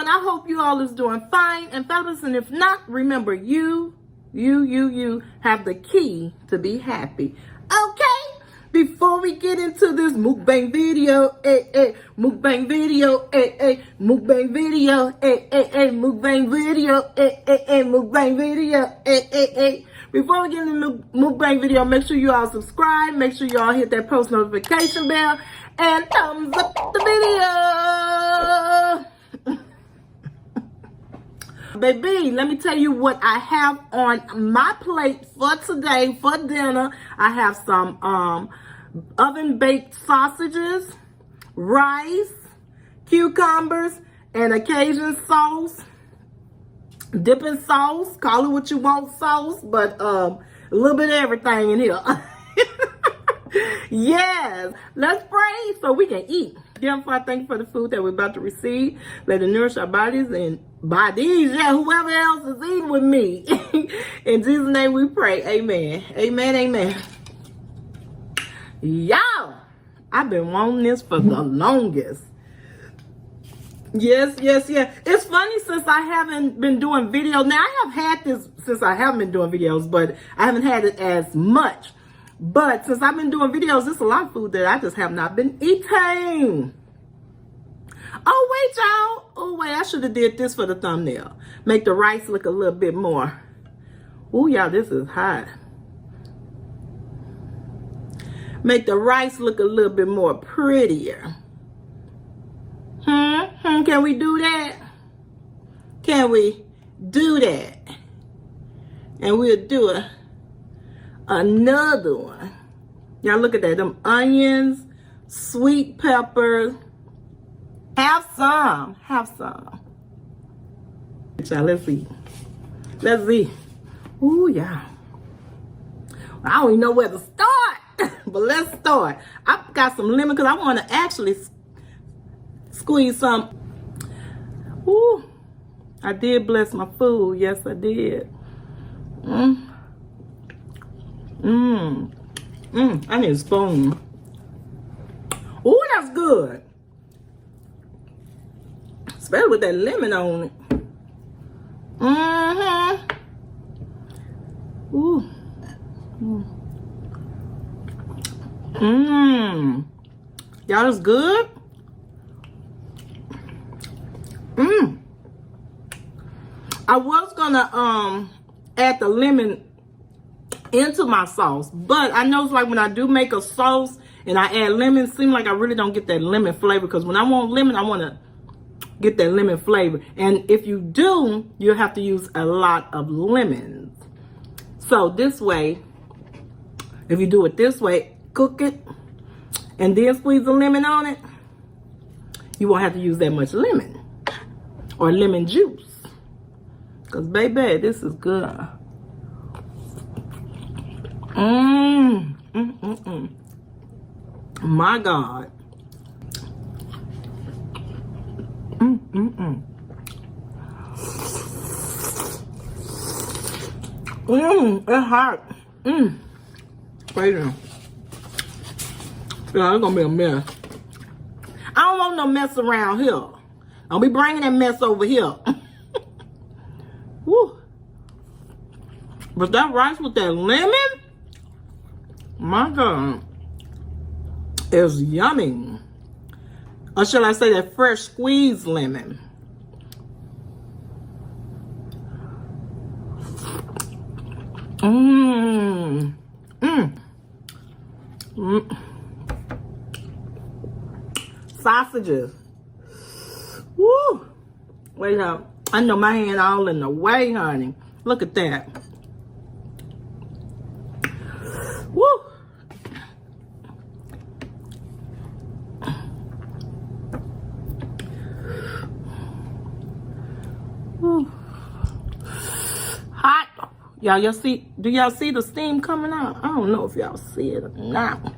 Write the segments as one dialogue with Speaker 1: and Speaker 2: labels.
Speaker 1: I hope you all is doing fine and fabulous. And if not, remember you have the key to be happy. Okay? Before we get into this mukbang video, mukbang video, mukbang video, mukbang video, mukbang video, Before we get into the mukbang video, make sure you all subscribe, make sure you all hit that post notification bell, and thumbs up the video. Baby, let me tell you what I have on my plate for today for dinner. I have some oven baked sausages, rice, cucumbers, and a Cajun sauce, dipping sauce. Call it what you want sauce, but a little bit of everything in here. Yes, let's pray so we can eat. Dear Father, thank you for the food that we're about to receive. Let it nourish our bodies and bodies, whoever else is eating with me. In Jesus' name we pray. Amen. Amen. Amen. Y'all, I've been wanting this for the longest. Yes. It's funny since I haven't been doing videos. Now, I have had this since I haven't been doing videos, but I haven't had it as much. But since I've been doing videos, there's a lot of food that I just have not been eating. Oh, wait, y'all. Oh, wait, I should have did this for the thumbnail. Make the rice look a little bit more. Oh, y'all, this is hot. Make the rice look a little bit more prettier. Can we do that? Can we do that? And we'll do another one. Y'all look at that. Them onions, sweet peppers. Have some. Y'all, let's see. Ooh, yeah. I don't even know where to start. But let's start. I've got some lemon because I want to actually squeeze some. Ooh. I did bless my food. Yes, I did. I need a spoon. Ooh, that's good. Especially with that lemon on it. Ooh. Y'all, that's good. I was gonna add the lemon into my sauce, but I know it's like when I do make a sauce and I add lemon, it seems like I really don't get that lemon flavor, because when I want lemon, I want to get that lemon flavor. And if you do, you'll have to use a lot of lemons. So this way, if you do it this way, cook it and then squeeze the lemon on it, you won't have to use that much lemon or lemon juice. Because baby, this is good. My God. It's hot. Wait a minute. Yeah, it's gonna be a mess. I don't want no mess around here. I'll be bringing that mess over here. Woo. But that rice with that lemon, my God, is yummy. Or shall I say that fresh squeezed lemon? Sausages. Woo. Wait up. I know my hand all in the way, honey. Look at that. Woo. Woo. Hot. Y'all see, do y'all see the steam coming out? I don't know if y'all see it or not.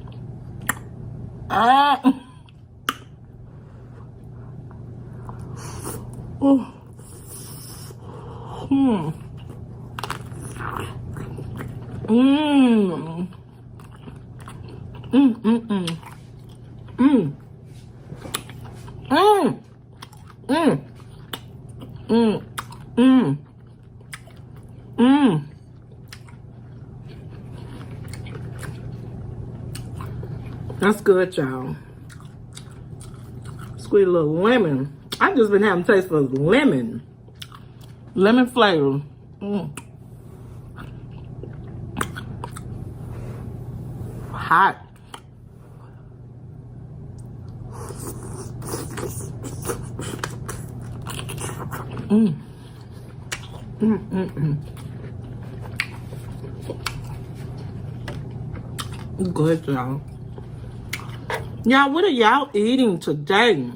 Speaker 1: Mmm. Mmm. Mmm. That's good, y'all. Squeeze a little lemon. I've just been having taste for lemon. Lemon flavor. Mmm. Hot. Mmm. Mmm, mmm, mmm. Good, y'all. Y'all, what are y'all eating today?